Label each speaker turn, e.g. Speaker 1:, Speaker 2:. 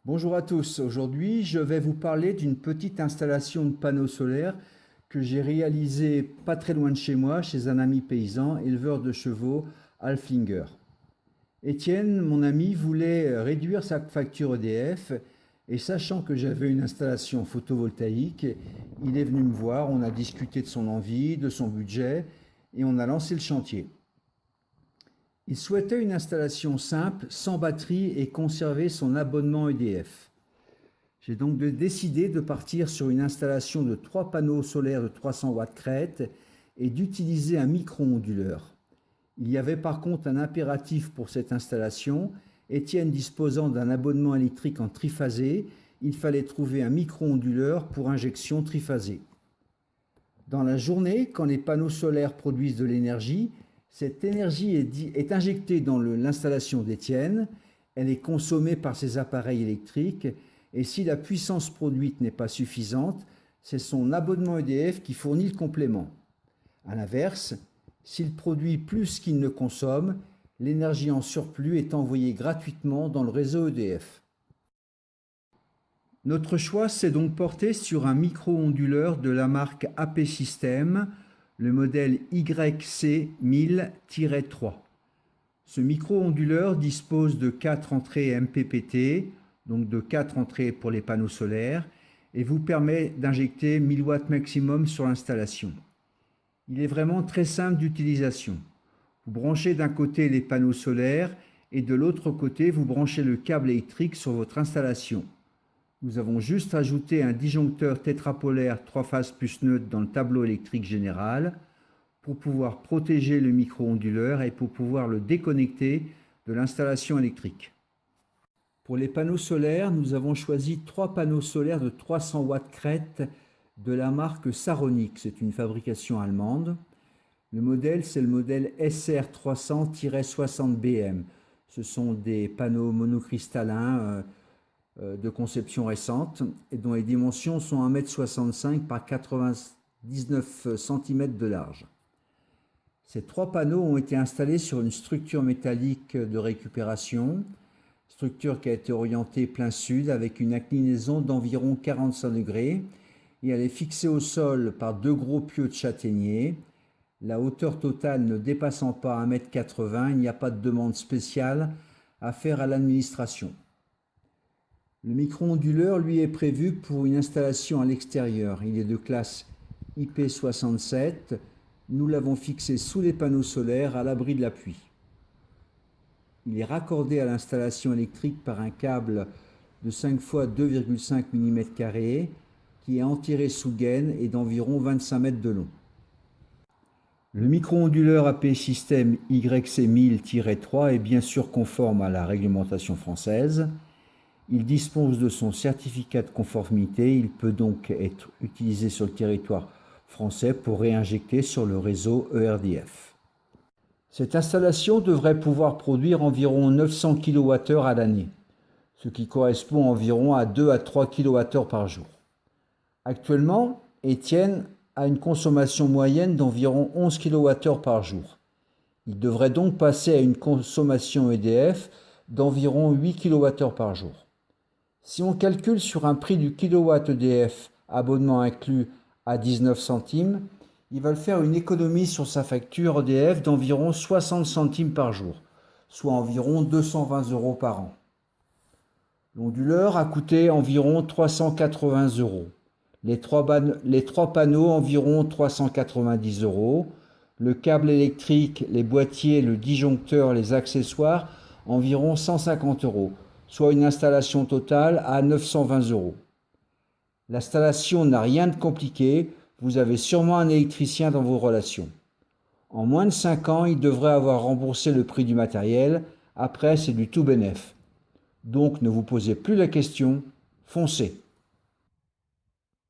Speaker 1: Bonjour à tous, aujourd'hui je vais vous parler d'une petite installation de panneaux solaires que j'ai réalisée pas très loin de chez moi, chez un ami paysan, éleveur de chevaux, Alflinger. Étienne, mon ami, voulait réduire sa facture EDF et sachant que j'avais une installation photovoltaïque, il est venu me voir, on a discuté de son envie, de son budget et on a lancé le chantier. Il souhaitait une installation simple, sans batterie et conserver son abonnement EDF. J'ai donc décidé de partir sur une installation de 3 panneaux solaires de 300 watts crête et d'utiliser un micro-onduleur. Il y avait par contre un impératif pour cette installation. Étienne disposant d'un abonnement électrique en triphasé, il fallait trouver un micro-onduleur pour injection triphasée. Dans la journée, quand les panneaux solaires produisent de l'énergie, cette énergie est injectée dans l'installation d'Étienne, elle est consommée par ses appareils électriques et si la puissance produite n'est pas suffisante, c'est son abonnement EDF qui fournit le complément. A l'inverse, s'il produit plus qu'il ne consomme, l'énergie en surplus est envoyée gratuitement dans le réseau EDF. Notre choix s'est donc porté sur un micro-onduleur de la marque AP System, le modèle YC1000-3. Ce micro-onduleur dispose de 4 entrées MPPT, donc de 4 entrées pour les panneaux solaires, et vous permet d'injecter 1000 watts maximum sur l'installation. Il est vraiment très simple d'utilisation. Vous branchez d'un côté les panneaux solaires et de l'autre côté vous branchez le câble électrique sur votre installation. Nous avons juste ajouté un disjoncteur tétrapolaire 3 phases plus neutre dans le tableau électrique général pour pouvoir protéger le micro-onduleur et pour pouvoir le déconnecter de l'installation électrique. Pour les panneaux solaires, nous avons choisi 3 panneaux solaires de 300 watts crête de la marque Saronic. C'est une fabrication allemande. Le modèle, c'est le modèle SR300-60BM. Ce sont des panneaux monocristallins de conception récente et dont les dimensions sont 1,65 m par 99 cm de large. Ces 3 panneaux ont été installés sur une structure métallique de récupération, structure qui a été orientée plein sud avec une inclinaison d'environ 45 degrés et elle est fixée au sol par 2 gros pieux de châtaignier. La hauteur totale ne dépassant pas 1,80 m, il n'y a pas de demande spéciale à faire à l'administration. Le micro-onduleur, lui, est prévu pour une installation à l'extérieur. Il est de classe IP67. Nous l'avons fixé sous les panneaux solaires à l'abri de la pluie. Il est raccordé à l'installation électrique par un câble de 5 x 2,5 mm² qui est enterré sous gaine et d'environ 25 mètres de long. Le micro-onduleur AP System YC1000-3 est bien sûr conforme à la réglementation française. Il dispose de son certificat de conformité, il peut donc être utilisé sur le territoire français pour réinjecter sur le réseau ERDF. Cette installation devrait pouvoir produire environ 900 kWh à l'année, ce qui correspond environ à 2 à 3 kWh par jour. Actuellement, Étienne a une consommation moyenne d'environ 11 kWh par jour. Il devrait donc passer à une consommation EDF d'environ 8 kWh par jour. Si on calcule sur un prix du kilowatt EDF, abonnement inclus à 19 centimes, il va le faire une économie sur sa facture EDF d'environ 60 centimes par jour, soit environ 220 € par an. L'onduleur a coûté environ 380 €. Les trois panneaux environ 390 €. Le câble électrique, les boîtiers, le disjoncteur, les accessoires environ 150 €. Soit une installation totale à 920 €. L'installation n'a rien de compliqué, vous avez sûrement un électricien dans vos relations. En moins de 5 ans, il devrait avoir remboursé le prix du matériel, après c'est du tout bénef. Donc ne vous posez plus la question, foncez.